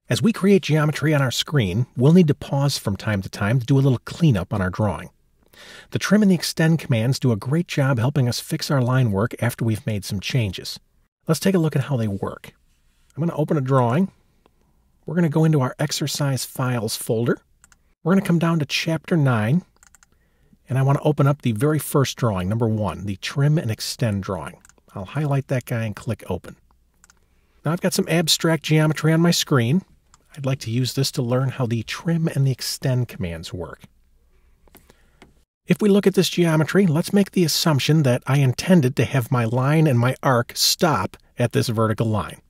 As we create geometry on our screen, we'll need to pause from time to time to do a little cleanup on our drawing. The trim and the extend commands do a great job helping us fix our line work after we've made some changes. Let's take a look at how they work. I'm going to open a drawing. We're going to go into our exercise files folder. We're going to come down to chapter 9, and I want to open up the very first drawing, number 1, the trim and extend drawing. I'll highlight that guy and click open. Now I've got some abstract geometry on my screen. I'd like to use this to learn how the trim and the extend commands work. If we look at this geometry, let's make the assumption that I intended to have my line and my arc stop at this vertical line.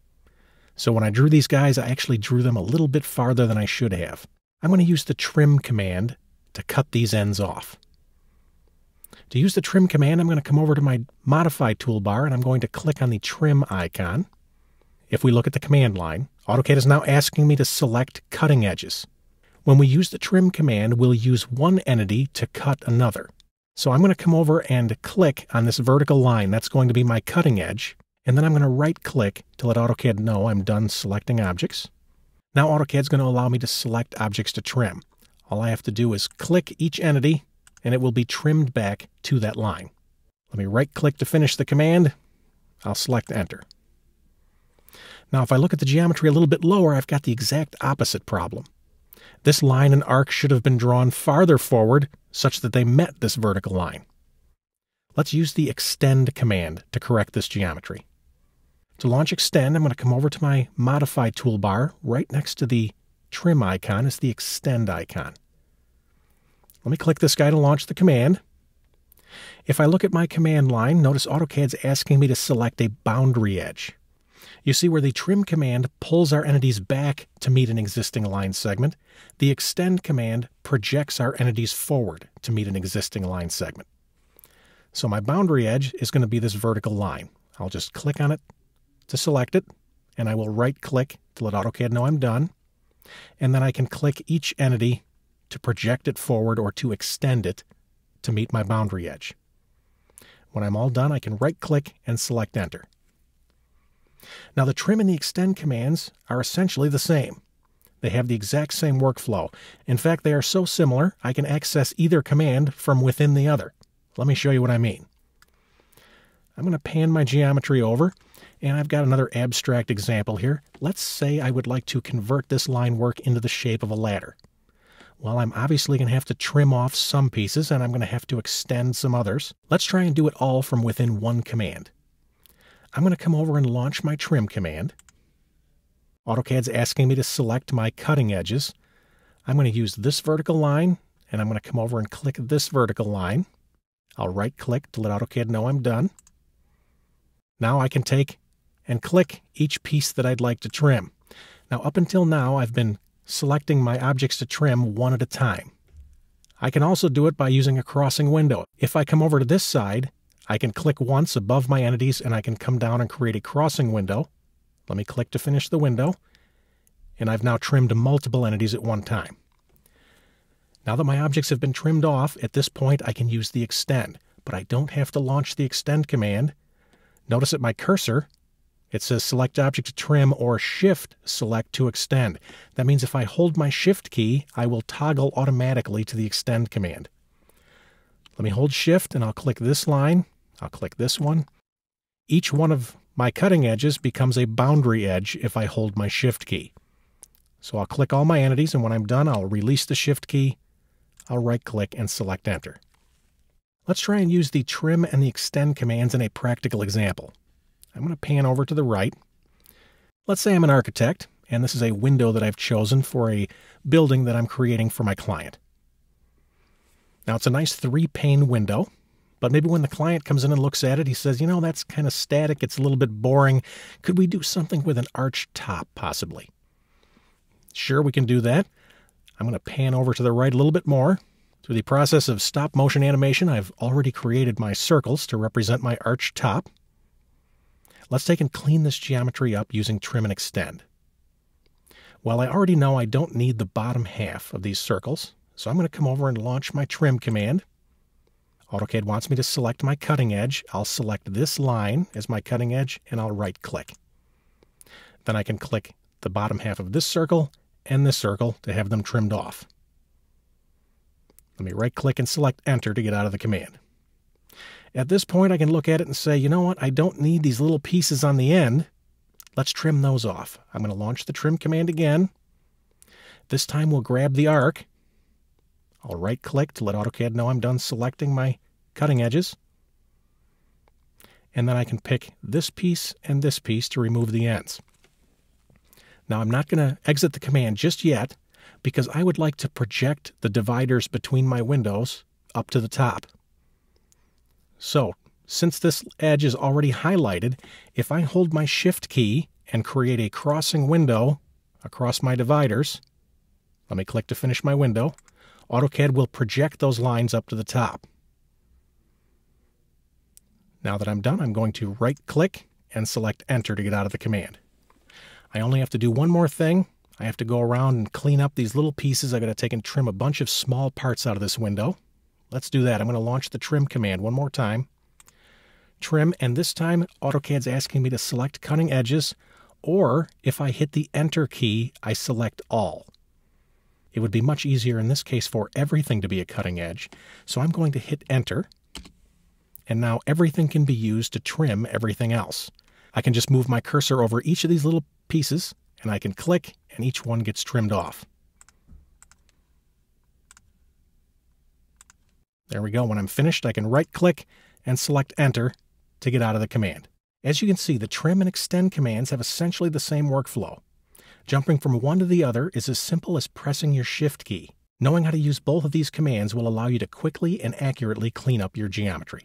So when I drew these guys, I actually drew them a little bit farther than I should have. I'm going to use the trim command to cut these ends off. To use the trim command, I'm going to come over to my modify toolbar and I'm going to click on the trim icon. If we look at the command line, AutoCAD is now asking me to select cutting edges. When we use the trim command, we'll use one entity to cut another. So I'm going to come over and click on this vertical line. That's going to be my cutting edge. And then I'm going to right-click to let AutoCAD know I'm done selecting objects. Now AutoCAD's going to allow me to select objects to trim. All I have to do is click each entity, and it will be trimmed back to that line. Let me right-click to finish the command. I'll select Enter. Now, if I look at the geometry a little bit lower, I've got the exact opposite problem. This line and arc should have been drawn farther forward such that they met this vertical line. Let's use the extend command to correct this geometry. To launch extend, I'm going to come over to my modify toolbar. Right next to the trim icon is the extend icon. Let me click this guy to launch the command. If I look at my command line, notice AutoCAD's asking me to select a boundary edge. You see where the trim command pulls our entities back to meet an existing line segment. The extend command projects our entities forward to meet an existing line segment. So my boundary edge is going to be this vertical line. I'll just click on it to select it, and I will right-click to let AutoCAD know I'm done. And then I can click each entity to project it forward or to extend it to meet my boundary edge. When I'm all done, I can right-click and select Enter. Now the trim and the extend commands are essentially the same. They have the exact same workflow. In fact, they are so similar, I can access either command from within the other. Let me show you what I mean. I'm going to pan my geometry over, and I've got another abstract example here. Let's say I would like to convert this line work into the shape of a ladder. Well, I'm obviously going to have to trim off some pieces, and I'm going to have to extend some others. Let's try and do it all from within one command. I'm going to come over and launch my trim command. AutoCAD's asking me to select my cutting edges. I'm going to use this vertical line, and I'm going to come over and click this vertical line. I'll right-click to let AutoCAD know I'm done. Now I can take and click each piece that I'd like to trim. Now, up until now, I've been selecting my objects to trim one at a time. I can also do it by using a crossing window. If I come over to this side, I can click once above my entities and I can come down and create a crossing window. Let me click to finish the window. And I've now trimmed multiple entities at one time. Now that my objects have been trimmed off, at this point I can use the extend, but I don't have to launch the extend command. Notice at my cursor, it says select object to trim or shift select to extend. That means if I hold my shift key, I will toggle automatically to the extend command. Let me hold shift and I'll click this line. I'll click this one. Each one of my cutting edges becomes a boundary edge if I hold my shift key. So I'll click all my entities, and when I'm done, I'll release the shift key. I'll right-click and select Enter. Let's try and use the trim and the extend commands in a practical example. I'm going to pan over to the right. Let's say I'm an architect, and this is a window that I've chosen for a building that I'm creating for my client. Now, it's a nice 3-pane window. But maybe when the client comes in and looks at it, he says, you know, that's kind of static. It's a little bit boring. Could we do something with an arched top, possibly? Sure, we can do that. I'm going to pan over to the right a little bit more. Through the process of stop motion animation, I've already created my circles to represent my arched top. Let's take and clean this geometry up using trim and extend. Well, I already know I don't need the bottom half of these circles, so I'm going to come over and launch my trim command. AutoCAD wants me to select my cutting edge. I'll select this line as my cutting edge, and I'll right-click. Then I can click the bottom half of this circle and this circle to have them trimmed off. Let me right-click and select Enter to get out of the command. At this point, I can look at it and say, you know what, I don't need these little pieces on the end. Let's trim those off. I'm going to launch the trim command again. This time we'll grab the arc. I'll right-click to let AutoCAD know I'm done selecting my cutting edges. And then I can pick this piece and this piece to remove the ends. Now I'm not going to exit the command just yet because I would like to project the dividers between my windows up to the top. So, since this edge is already highlighted, if I hold my Shift key and create a crossing window across my dividers, let me click to finish my window, AutoCAD will project those lines up to the top. Now that I'm done, I'm going to right-click and select Enter to get out of the command. I only have to do one more thing. I have to go around and clean up these little pieces. I've got to take and trim a bunch of small parts out of this window. Let's do that. I'm going to launch the trim command one more time. Trim, and this time AutoCAD's asking me to select cutting edges, or if I hit the Enter key, I select all. It would be much easier in this case for everything to be a cutting edge, so I'm going to hit Enter, and now everything can be used to trim everything else. I can just move my cursor over each of these little pieces, and I can click, and each one gets trimmed off. There we go. When I'm finished, I can right-click and select Enter to get out of the command. As you can see, the trim and extend commands have essentially the same workflow. Jumping from one to the other is as simple as pressing your Shift key. Knowing how to use both of these commands will allow you to quickly and accurately clean up your geometry.